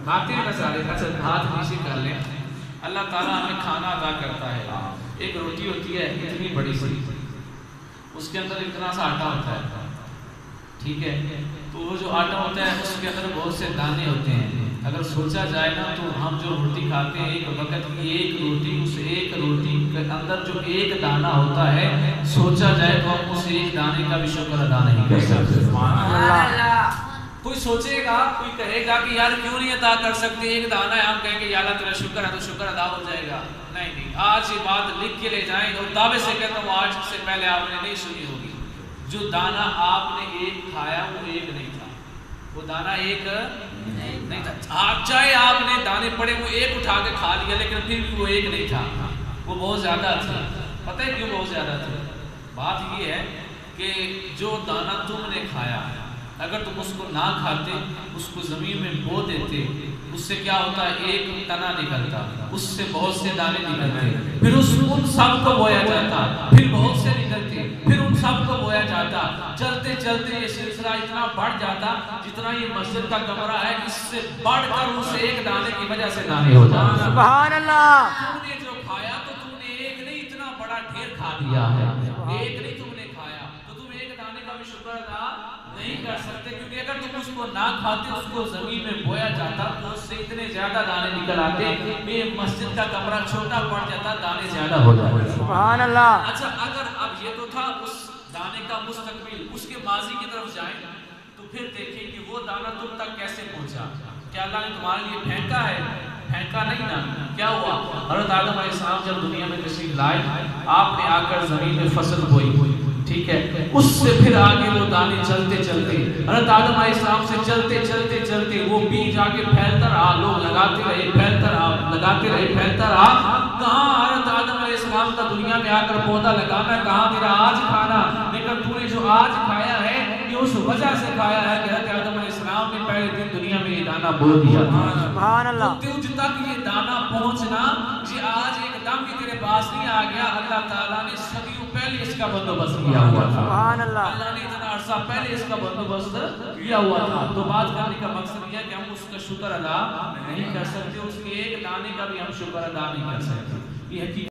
کھاتے ہیں سارے ہاتھ نیچے کر لیں. اللہ تعالیٰ ہمیں کھانا عطا کرتا ہے. ایک روٹی ہوتی ہے اتنی بڑی سی, اس کے اندر اتنا سا آٹا ہوتا ہے, ٹھیک ہے, تو وہ جو آٹا ہوتا ہے اس کے اندر بہت سے دانے ہوتے ہیں. اگر سوچا جائے نا تو ہم جو روٹی کھاتے ہیں ایک وقت کی ایک روٹی, اس ایک روٹی کے اندر جو ایک دانہ ہوتا ہے, سوچا جائے تو ہم اس ایک دانے کا بھی شکر ادا نہیں کر سکتے. کوئی سوچے گا, کوئی کہے گا کہ یار کیوں نہیں عطا کر سکتے, ایک دانہ ہے, ہم کہیں کہ یا اللہ تیرا شکر ہے تو شکر ادا ہو جائے گا. نہیں نہیں, آج یہ بات لکھ کے لے جائیں اور دعوے سے کہتا ہوں آج سے پہلے آپ نے نہیں سنی ہوگی. جو دانہ آپ نے ایک کھایا وہ ایک نہیں تھا, وہ دانہ ایک نہیں تھا. چاہے آپ نے دانے پڑے وہ ایک اٹھا کے کھا لیا لیکن پھر بھی وہ ایک نہیں تھا, وہ بہت زیادہ تھا. پتہ ہے کیوں بہت زیادہ تھا؟ بات یہ ہے کہ جو دانہ تم نے کھایا اگر تم اس کو نہ کھاتے, اس کو زمین میں بو دیتے, اس سے کیا ہوتا ہے, ایک تنا نکلتا, اس سے بہت سے دانے نکلتے, پھر ان سب کو بویا جاتا, پھر بہت سے نکلتے, پھر ان سب کو بویا جاتا. چلتے چلتے یہ سلسلہ اتنا بڑھ جاتا جتنا یہ مسجد کا کمرہ ہے, اس سے بڑھ کر اس ایک دانے کی وجہ سے دانے ہو جاتے. سبحان اللہ. تم نے جو کھایا تو تم نے ایک نہیں اتنا بڑا ڈھیر کھا لیا ہے, ایک نہیں تم نے کھایا تو تم ایک دانے کا بھی شکر ادا نہیں کر سکتے, کیونکہ اگر تم اس کو نہ کھاتے, اس کو زمین میں بویا جاتا تو اس سے اتنے زیادہ دانے نکل آتے, یہ مسجد کا کمرہ چھوٹا پڑ جاتا, دانے زیادہ ہو جاتے. سبحان اللہ. اچھا اگر اب یہ تو تھا اس دانے کا مستقبل, اس کے ماضی کی طرف جائیں تو پھر دیکھیں کہ وہ دانہ تم تک کیسے پہنچا. کیا اللہ نے تمہارے لیے پھینکا ہے؟ پھینکا نہیں نا. کیا ہوا, حضرت آدم علیہ السلام جب دنیا میں تشریف لائے, آپ نے آ کر زمین میں فصل بوئی, ٹھیک ہے, اس سے پھر آگے وہ دانے چلتے چلتے حضرت آدم علیہ السلام سے چلتے چلتے چلتے وہ بیج آگے پھیلتا رہا, لوگ لگاتے رہے, پھیلتا رہا, لگاتے رہے, پھیلتا رہا. کہاں حضرت آدم علیہ السلام کا دنیا میں آ کر پودا لگانا, کہاں میرا آج کھانا, لیکن تو نے جو آج کھایا ہے یہ اس وجہ سے کھایا ہے کہ حضرت آدم علیہ السلام نے پہلے دن دنیا میں یہ دانہ بو دیا تھا. سبحان اللہ. تجھ تک یہ دانہ پہنچنا یہ آج ایک دم کی تیرے پاس نہیں آ گیا, اللہ تعالیٰ نے صدیوں پہلے اس کا بندوبست کیا ہوا تھا. سبحان اللہ. اللہ نے اتنا عرصہ پہلے اس کا بندوبست کیا ہوا تھا. تو بات کرنے کا مقصد یہ ہے کہ ہم اس کا شکر ادا نہیں کر سکتے, اس کے ایک دانے کا بھی ہم شکر ادا نہیں کر سکتے. یہ حقیقت